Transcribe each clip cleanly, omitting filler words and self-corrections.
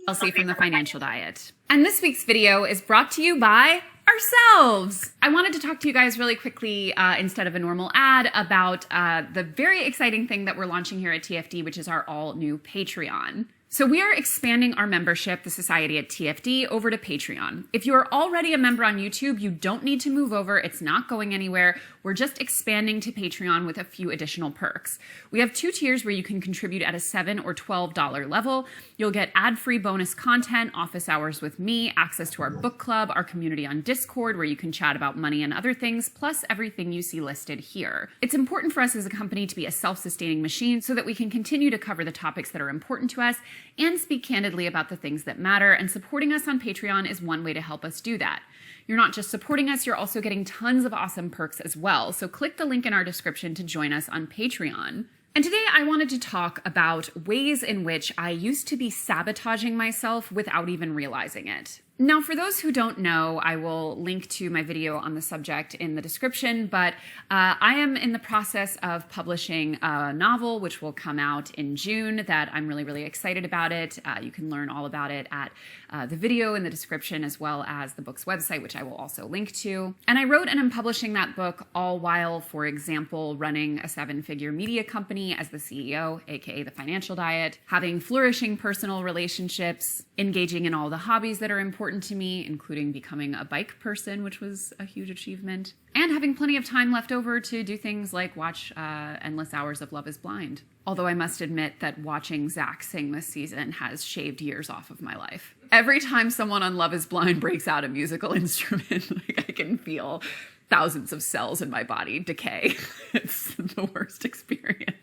Elsie from The Financial Diet. And this week's video is brought to you by ourselves. I wanted to talk to you guys really quickly instead of a normal ad about the very exciting thing that we're launching here at TFD, which is our all new Patreon. So we are expanding our membership, the Society at TFD, over to Patreon. If you're already a member on YouTube, you don't need to move over. It's not going anywhere. We're just expanding to Patreon with a few additional perks. We have 2 tiers where you can contribute at a $7 or $12 level. You'll get ad-free bonus content, office hours with me, access to our book club, our community on Discord where you can chat about money and other things, plus everything you see listed here. It's important for us as a company to be a self-sustaining machine so that we can continue to cover the topics that are important to us and speak candidly about the things that matter, and supporting us on Patreon is one way to help us do that. You're not just supporting us, you're also getting tons of awesome perks as well, so click the link in our description to join us on Patreon. And today I wanted to talk about ways in which I used to be sabotaging myself without even realizing it. Now, for those who don't know, I will link to my video on the subject in the description, but I am in the process of publishing a novel, which will come out in June, that I'm really, really excited about it. You can learn all about it at the video in the description, as well as the book's website, which I will also link to. And I wrote and am publishing that book all while, for example, running a 7-figure media company as the CEO, aka The Financial Diet, having flourishing personal relationships, engaging in all the hobbies that are important to me, including becoming a bike person, which was a huge achievement, and having plenty of time left over to do things like watch endless hours of Love is Blind. Although I must admit that watching Zach sing this season has shaved years off of my life. Every time someone on Love is Blind breaks out a musical instrument, like I can feel thousands of cells in my body decay. It's the worst experience.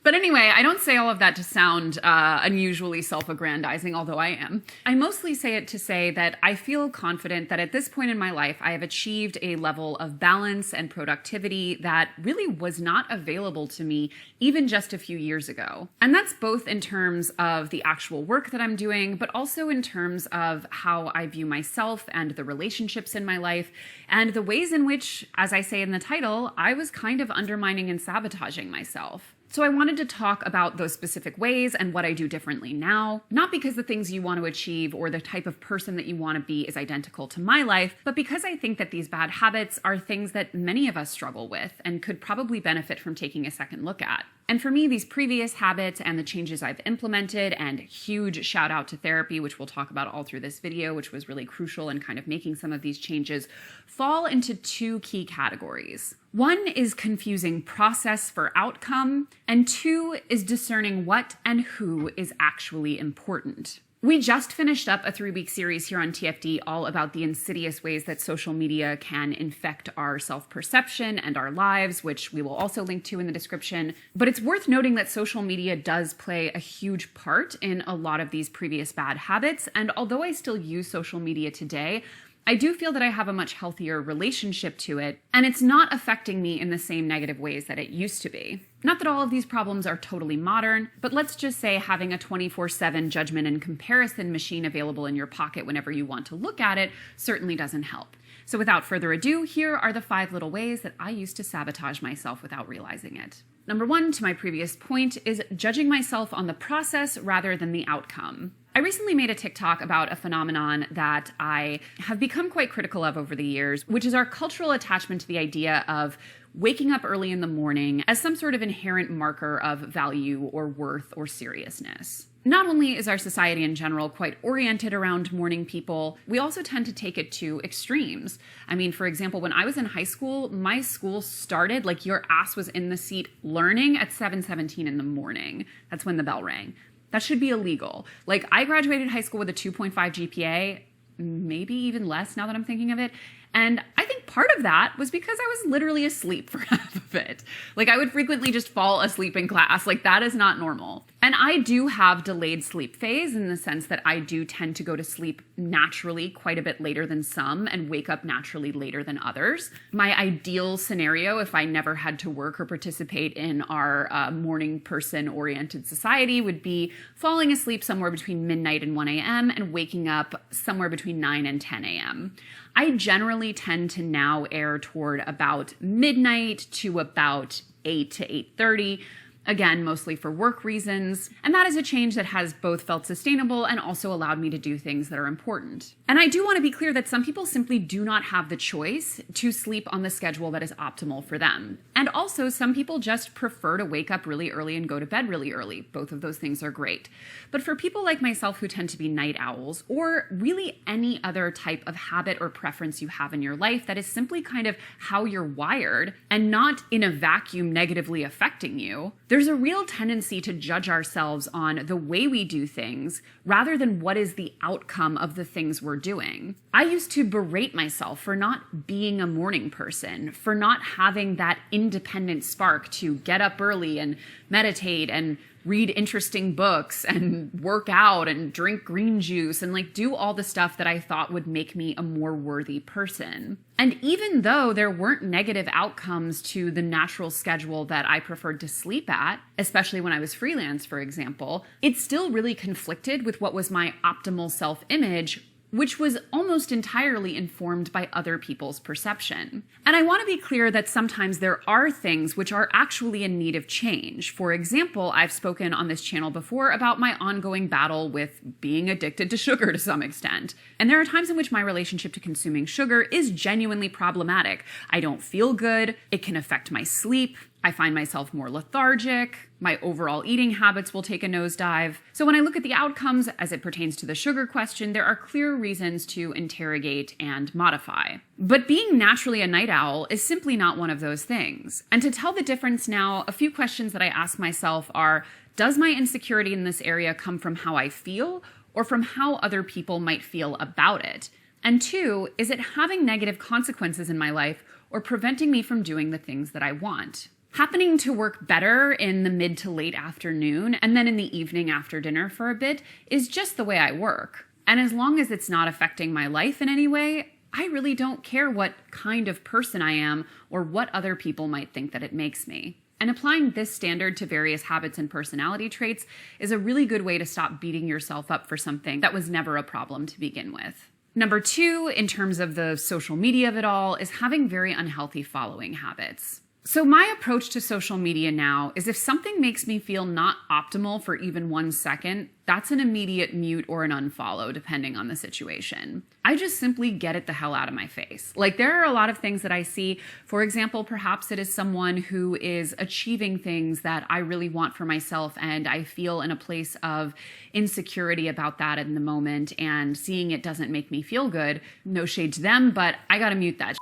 But anyway, I don't say all of that to sound unusually self-aggrandizing, although I am. I mostly say it to say that I feel confident that at this point in my life, I have achieved a level of balance and productivity that really was not available to me even just a few years ago. And that's both in terms of the actual work that I'm doing, but also in terms of how I view myself and the relationships in my life, and the ways in which, as I say in the title, I was kind of undermining and sabotaging myself. So I wanted to talk about those specific ways and what I do differently now, not because the things you want to achieve or the type of person that you want to be is identical to my life, but because I think that these bad habits are things that many of us struggle with and could probably benefit from taking a second look at. And for me, these previous habits and the changes I've implemented, and huge shout out to therapy, which we'll talk about all through this video, which was really crucial in kind of making some of these changes, fall into 2 key categories. 1 is confusing process for outcome, and 2 is discerning what and who is actually important. We just finished up a 3-week series here on TFD all about the insidious ways that social media can infect our self-perception and our lives, which we will also link to in the description. But it's worth noting that social media does play a huge part in a lot of these previous bad habits. And although I still use social media today, I do feel that I have a much healthier relationship to it, and it's not affecting me in the same negative ways that it used to be. Not that all of these problems are totally modern, but let's just say having a 24/7 judgment and comparison machine available in your pocket whenever you want to look at it certainly doesn't help. So without further ado, here are the 5 little ways that I used to sabotage myself without realizing it. Number 1, to my previous point, is judging myself on the process rather than the outcome. I recently made a TikTok about a phenomenon that I have become quite critical of over the years, which is our cultural attachment to the idea of waking up early in the morning as some sort of inherent marker of value or worth or seriousness. Not only is our society in general quite oriented around morning people, we also tend to take it to extremes. I mean, for example, when I was in high school, my school started, like your ass was in the seat learning at 7:17 in the morning. That's when the bell rang. That should be illegal. Like, I graduated high school with a 2.5 GPA, maybe even less now that I'm thinking of it. And I think part of that was because I was literally asleep for half of it. Like, I would frequently just fall asleep in class. Like, that is not normal. And I do have delayed sleep phase in the sense that I do tend to go to sleep naturally quite a bit later than some and wake up naturally later than others. My ideal scenario, if I never had to work or participate in our morning person oriented society, would be falling asleep somewhere between midnight and 1 a.m. and waking up somewhere between 9 and 10 a.m. I generally tend to now err toward about midnight to about 8 to 8:30. again, mostly for work reasons. And that is a change that has both felt sustainable and also allowed me to do things that are important. And I do want to be clear that some people simply do not have the choice to sleep on the schedule that is optimal for them. And also, some people just prefer to wake up really early and go to bed really early. Both of those things are great. But for people like myself who tend to be night owls, or really any other type of habit or preference you have in your life that is simply kind of how you're wired and not in a vacuum negatively affecting you, there's a real tendency to judge ourselves on the way we do things rather than what is the outcome of the things we're doing. I used to berate myself for not being a morning person, for not having that independent spark to get up early and meditate and read interesting books and work out and drink green juice and do all the stuff that I thought would make me a more worthy person. And even though there weren't negative outcomes to the natural schedule that I preferred to sleep at, especially when I was freelance, for example, it still really conflicted with what was my optimal self-image, which was almost entirely informed by other people's perception. And I want to be clear that sometimes there are things which are actually in need of change. For example, I've spoken on this channel before about my ongoing battle with being addicted to sugar to some extent. And there are times in which my relationship to consuming sugar is genuinely problematic. I don't feel good. It can affect my sleep. I find myself more lethargic. My overall eating habits will take a nosedive. So when I look at the outcomes as it pertains to the sugar question, there are clear reasons to interrogate and modify. But being naturally a night owl is simply not one of those things. And to tell the difference now, a few questions that I ask myself are, does my insecurity in this area come from how I feel or from how other people might feel about it? And two, is it having negative consequences in my life or preventing me from doing the things that I want? Happening to work better in the mid to late afternoon and then in the evening after dinner for a bit is just the way I work. And as long as it's not affecting my life in any way, I really don't care what kind of person I am or what other people might think that it makes me. And applying this standard to various habits and personality traits is a really good way to stop beating yourself up for something that was never a problem to begin with. Number two, in terms of the social media of it all, is having very unhealthy following habits. So my approach to social media now is if something makes me feel not optimal for even 1 second, that's an immediate mute or an unfollow, depending on the situation. I just simply get it the hell out of my face. There are a lot of things that I see. For example, perhaps it is someone who is achieving things that I really want for myself, and I feel in a place of insecurity about that in the moment, and seeing it doesn't make me feel good. No shade to them, but I gotta mute that.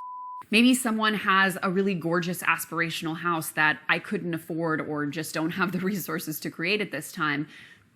Maybe someone has a really gorgeous aspirational house that I couldn't afford or just don't have the resources to create at this time.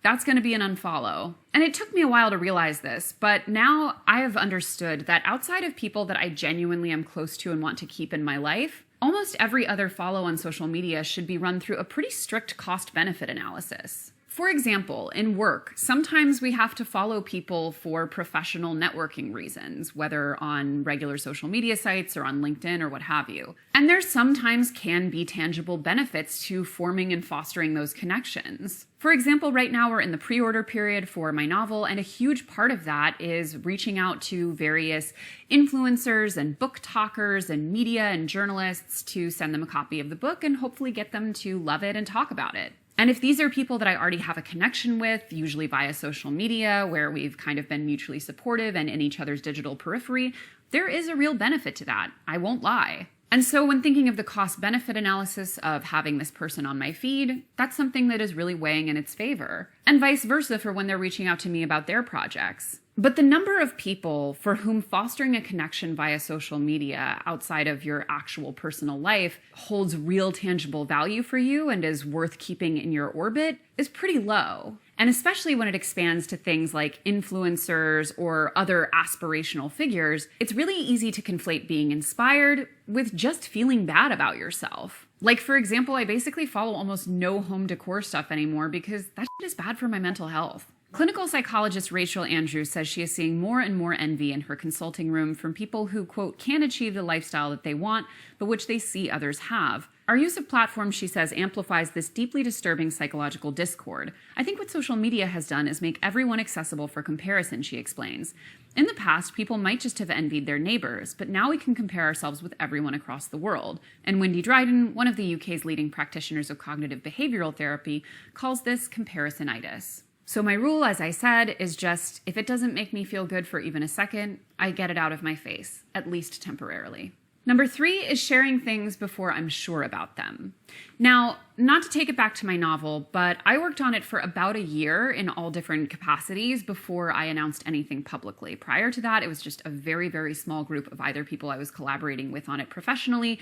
That's going to be an unfollow. And it took me a while to realize this, but now I have understood that outside of people that I genuinely am close to and want to keep in my life, almost every other follow on social media should be run through a pretty strict cost-benefit analysis. For example, in work, sometimes we have to follow people for professional networking reasons, whether on regular social media sites or on LinkedIn or what have you. And there sometimes can be tangible benefits to forming and fostering those connections. For example, right now we're in the pre-order period for my novel, and a huge part of that is reaching out to various influencers and book talkers and media and journalists to send them a copy of the book and hopefully get them to love it and talk about it. And if these are people that I already have a connection with, usually via social media, where we've kind of been mutually supportive and in each other's digital periphery, there is a real benefit to that. I won't lie. And so when thinking of the cost-benefit analysis of having this person on my feed, that's something that is really weighing in its favor. And vice versa for when they're reaching out to me about their projects. But the number of people for whom fostering a connection via social media outside of your actual personal life holds real tangible value for you and is worth keeping in your orbit is pretty low. And especially when it expands to things like influencers or other aspirational figures, it's really easy to conflate being inspired with just feeling bad about yourself. For example, I basically follow almost no home decor stuff anymore because that shit is bad for my mental health. Clinical psychologist Rachel Andrews says she is seeing more and more envy in her consulting room from people who, quote, can't achieve the lifestyle that they want, but which they see others have. Our use of platforms, she says, amplifies this deeply disturbing psychological discord. I think what social media has done is make everyone accessible for comparison, she explains. In the past, people might just have envied their neighbors, but now we can compare ourselves with everyone across the world. And Wendy Dryden, one of the UK's leading practitioners of cognitive behavioral therapy, calls this comparisonitis. So my rule, as I said, is just, if it doesn't make me feel good for even a second, I get it out of my face, at least temporarily. Number 3 is sharing things before I'm sure about them. Now, not to take it back to my novel, but I worked on it for about a year in all different capacities before I announced anything publicly. Prior to that, it was just a very, very small group of either people I was collaborating with on it professionally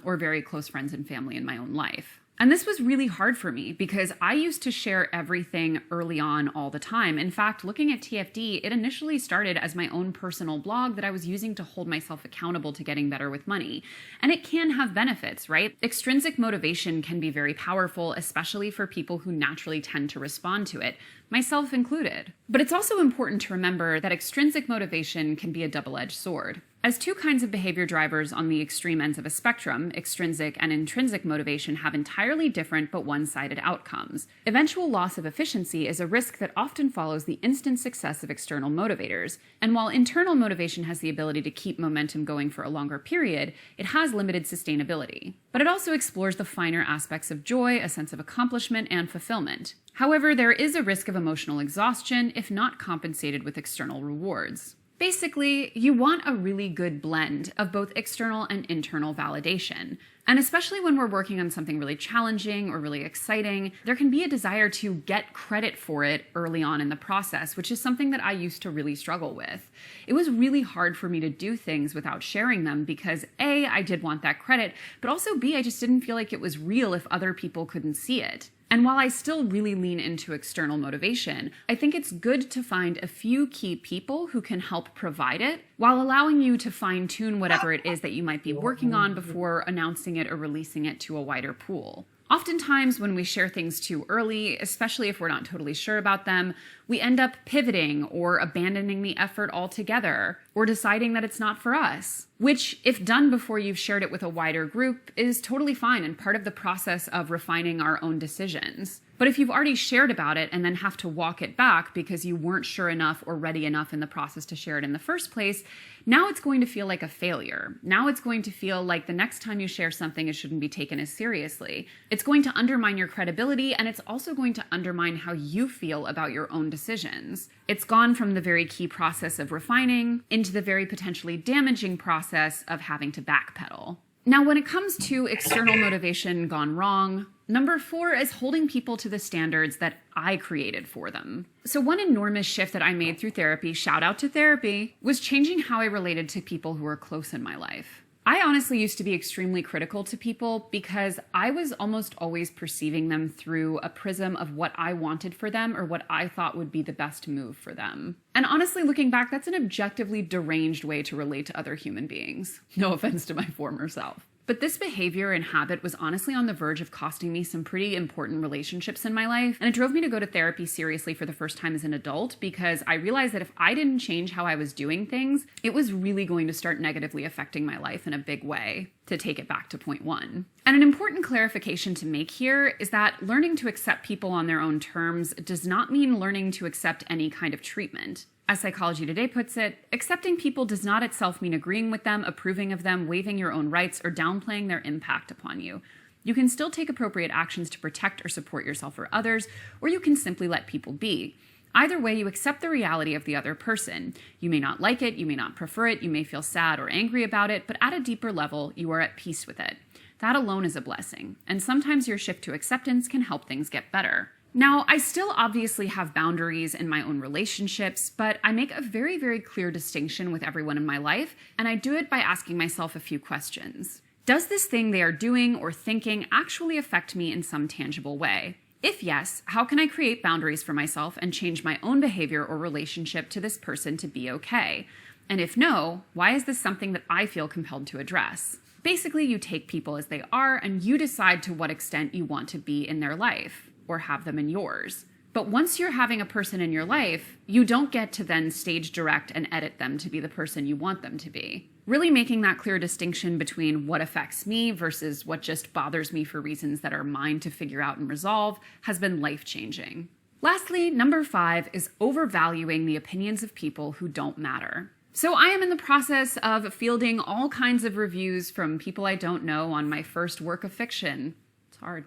or very close friends and family in my own life. And this was really hard for me because I used to share everything early on all the time. In fact, looking at TFD, it initially started as my own personal blog that I was using to hold myself accountable to getting better with money. And it can have benefits, right? Extrinsic motivation can be very powerful, especially for people who naturally tend to respond to it, myself included. But it's also important to remember that extrinsic motivation can be a double-edged sword. As two kinds of behavior drivers on the extreme ends of a spectrum, extrinsic and intrinsic motivation have entirely different but one-sided outcomes. Eventual loss of efficiency is a risk that often follows the instant success of external motivators, and while internal motivation has the ability to keep momentum going for a longer period, it has limited sustainability. But it also explores the finer aspects of joy, a sense of accomplishment, and fulfillment. However, there is a risk of emotional exhaustion if not compensated with external rewards. Basically, you want a really good blend of both external and internal validation. And especially when we're working on something really challenging or really exciting, there can be a desire to get credit for it early on in the process, which is something that I used to really struggle with. It was really hard for me to do things without sharing them because A, I did want that credit, but also B, I just didn't feel like it was real if other people couldn't see it. And while I still really lean into external motivation, I think it's good to find a few key people who can help provide it while allowing you to fine-tune whatever it is that you might be working on before announcing it or releasing it to a wider pool. Oftentimes when we share things too early, especially if we're not totally sure about them, we end up pivoting or abandoning the effort altogether or deciding that it's not for us, which, if done before you've shared it with a wider group, is totally fine and part of the process of refining our own decisions. But if you've already shared about it and then have to walk it back because you weren't sure enough or ready enough in the process to share it in the first place, now it's going to feel like a failure. Now it's going to feel like the next time you share something, it shouldn't be taken as seriously. It's going to undermine your credibility, and it's also going to undermine how you feel about your own decisions. It's gone from the very key process of refining into the very potentially damaging process of having to backpedal. Now, when it comes to external motivation gone wrong, number 4 is holding people to the standards that I created for them. So one enormous shift that I made through therapy, shout out to therapy, was changing how I related to people who were close in my life. I honestly used to be extremely critical to people because I was almost always perceiving them through a prism of what I wanted for them or what I thought would be the best move for them. And honestly, looking back, that's an objectively deranged way to relate to other human beings. No offense to my former self. But this behavior and habit was honestly on the verge of costing me some pretty important relationships in my life, and it drove me to go to therapy seriously for the first time as an adult because I realized that if I didn't change how I was doing things, it was really going to start negatively affecting my life in a big way, to take it back to point 1. And an important clarification to make here is that learning to accept people on their own terms does not mean learning to accept any kind of treatment. As Psychology Today puts it, accepting people does not itself mean agreeing with them, approving of them, waiving your own rights, or downplaying their impact upon you. You can still take appropriate actions to protect or support yourself or others, or you can simply let people be. Either way, you accept the reality of the other person. You may not like it, you may not prefer it, you may feel sad or angry about it, but at a deeper level, you are at peace with it. That alone is a blessing, and sometimes your shift to acceptance can help things get better. Now, I still obviously have boundaries in my own relationships, but I make a very, very clear distinction with everyone in my life, and I do it by asking myself a few questions. Does this thing they are doing or thinking actually affect me in some tangible way? If yes, how can I create boundaries for myself and change my own behavior or relationship to this person to be okay? And if no, why is this something that I feel compelled to address? Basically, you take people as they are, and you decide to what extent you want to be in their life, or have them in yours. But once you're having a person in your life, you don't get to then stage direct and edit them to be the person you want them to be. Really making that clear distinction between what affects me versus what just bothers me for reasons that are mine to figure out and resolve has been life-changing. Lastly, number 5 is overvaluing the opinions of people who don't matter. So I am in the process of fielding all kinds of reviews from people I don't know on my first work of fiction. It's hard.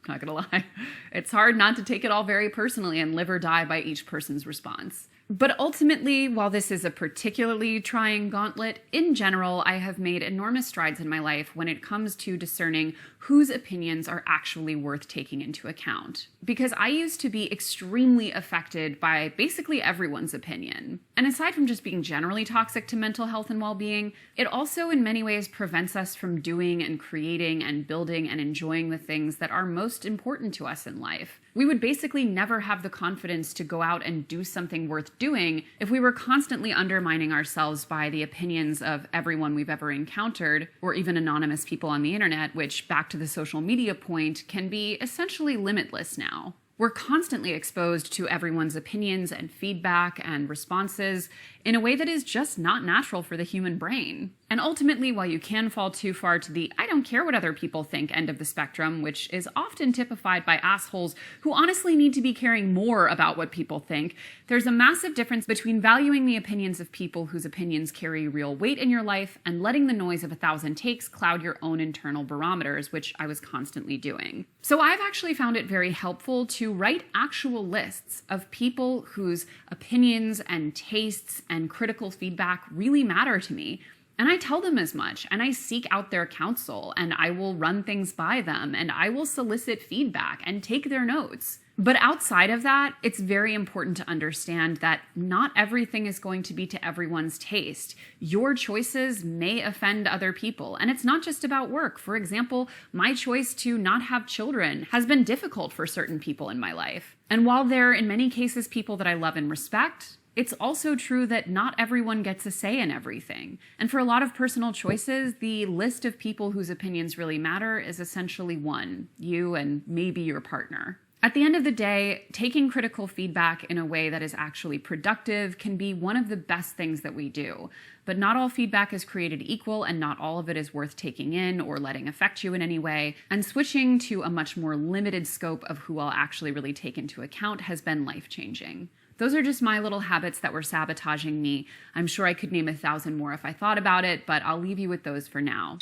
Not gonna lie. It's hard not to take it all very personally and live or die by each person's response. But ultimately, while this is a particularly trying gauntlet, in general, I have made enormous strides in my life when it comes to discerning whose opinions are actually worth taking into account. Because I used to be extremely affected by basically everyone's opinion. And aside from just being generally toxic to mental health and well-being, it also in many ways prevents us from doing and creating and building and enjoying the things that are most important to us in life. We would basically never have the confidence to go out and do something worth doing if we were constantly undermining ourselves by the opinions of everyone we've ever encountered, or even anonymous people on the internet, which, back to the social media point, can be essentially limitless now. We're constantly exposed to everyone's opinions and feedback and responses in a way that is just not natural for the human brain. And ultimately, while you can fall too far to the "I don't care what other people think" end of the spectrum, which is often typified by assholes who honestly need to be caring more about what people think, there's a massive difference between valuing the opinions of people whose opinions carry real weight in your life and letting the noise of 1,000 takes cloud your own internal barometers, which I was constantly doing. So I've actually found it very helpful to write actual lists of people whose opinions and tastes and critical feedback really matter to me. And I tell them as much, and I seek out their counsel, and I will run things by them, and I will solicit feedback and take their notes. But outside of that, it's very important to understand that not everything is going to be to everyone's taste. Your choices may offend other people, and it's not just about work. For example, my choice to not have children has been difficult for certain people in my life. And while they're in many cases people that I love and respect, it's also true that not everyone gets a say in everything. And for a lot of personal choices, the list of people whose opinions really matter is essentially one: you and maybe your partner. At the end of the day, taking critical feedback in a way that is actually productive can be one of the best things that we do. But not all feedback is created equal, and not all of it is worth taking in or letting affect you in any way. And switching to a much more limited scope of who I'll actually really take into account has been life-changing. Those are just my little habits that were sabotaging me. I'm sure I could name 1,000 more if I thought about it, but I'll leave you with those for now.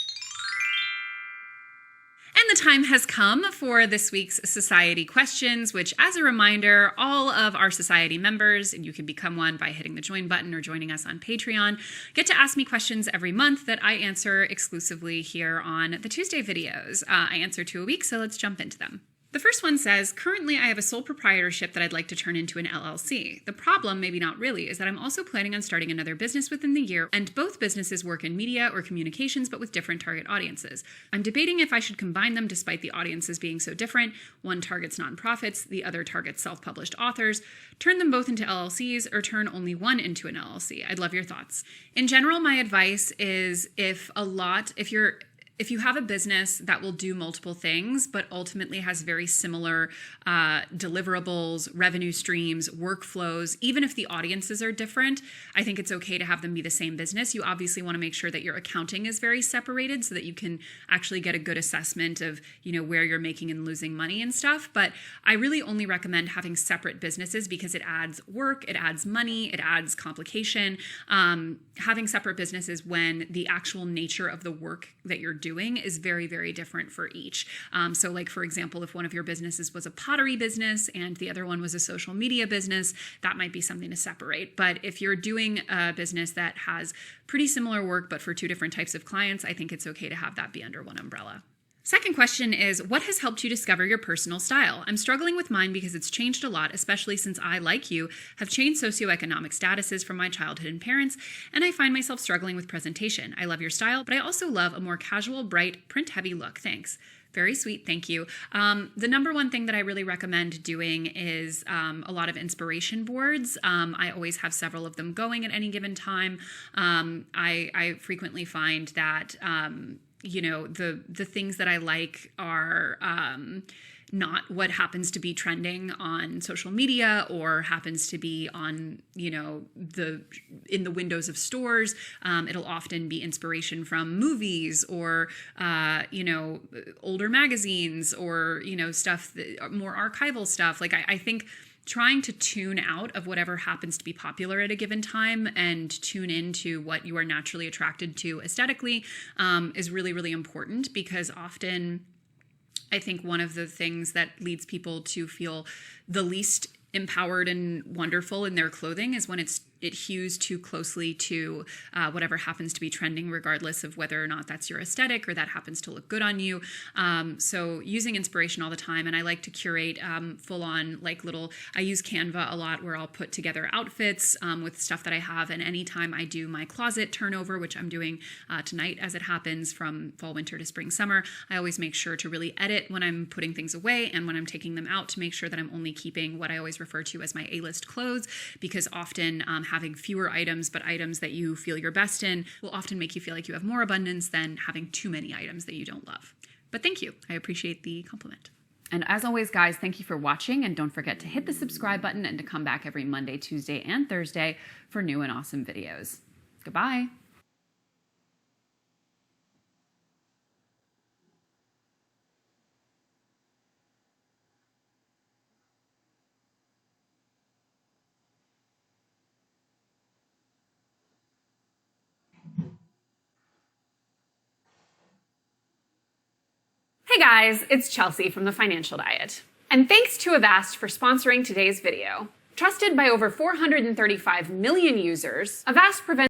And the time has come for this week's Society Questions, which, as a reminder, all of our Society members, and you can become one by hitting the join button or joining us on Patreon, get to ask me questions every month that I answer exclusively here on the Tuesday videos. I answer 2 a week, so let's jump into them. The first one says, currently I have a sole proprietorship that I'd like to turn into an LLC. The problem, maybe not really, is that I'm also planning on starting another business within the year, and both businesses work in media or communications, but with different target audiences. I'm debating if I should combine them despite the audiences being so different. One targets nonprofits, the other targets self-published authors. Turn them both into LLCs, or turn only one into an LLC. I'd love your thoughts. In general, my advice is if you have a business that will do multiple things, but ultimately has very similar deliverables, revenue streams, workflows, even if the audiences are different, I think it's okay to have them be the same business. You obviously want to make sure that your accounting is very separated so that you can actually get a good assessment of, where you're making and losing money and stuff. But I really only recommend having separate businesses because it adds work, it adds money, it adds complication. Having separate businesses when the actual nature of the work that you're doing is very, very different for each. So like, for example, if one of your businesses was a pottery business and the other one was a social media business, that might be something to separate. But if you're doing a business that has pretty similar work, but for 2 different types of clients, I think it's okay to have that be under one umbrella. Second question is, what has helped you discover your personal style? I'm struggling with mine because it's changed a lot, especially since I, like you, have changed socioeconomic statuses from my childhood and parents, and I find myself struggling with presentation. I love your style, but I also love a more casual, bright, print-heavy look. Thanks. Very sweet. Thank you. The number one thing that I really recommend doing is a lot of inspiration boards. I always have several of them going at any given time. I frequently find that the things that I like are not what happens to be trending on social media or happens to be on, in the windows of stores. It'll often be inspiration from movies or, older magazines or, stuff, more archival stuff. Like, I think trying to tune out of whatever happens to be popular at a given time and tune into what you are naturally attracted to aesthetically is really, really important, because often I think one of the things that leads people to feel the least empowered and wonderful in their clothing is when it hews too closely to whatever happens to be trending, regardless of whether or not that's your aesthetic or that happens to look good on you. So using inspiration all the time. And I like to curate full on I use Canva a lot, where I'll put together outfits with stuff that I have. And anytime I do my closet turnover, which I'm doing tonight as it happens, from fall, winter to spring, summer, I always make sure to really edit when I'm putting things away and when I'm taking them out, to make sure that I'm only keeping what I always refer to as my A-list clothes, because often having fewer items, but items that you feel your best in, will often make you feel like you have more abundance than having too many items that you don't love. But thank you. I appreciate the compliment. And as always, guys, thank you for watching. And don't forget to hit the subscribe button and to come back every Monday, Tuesday, and Thursday for new and awesome videos. Goodbye. Hey guys, it's Chelsea from The Financial Diet. And thanks to Avast for sponsoring today's video. Trusted by over 435 million users, Avast prevents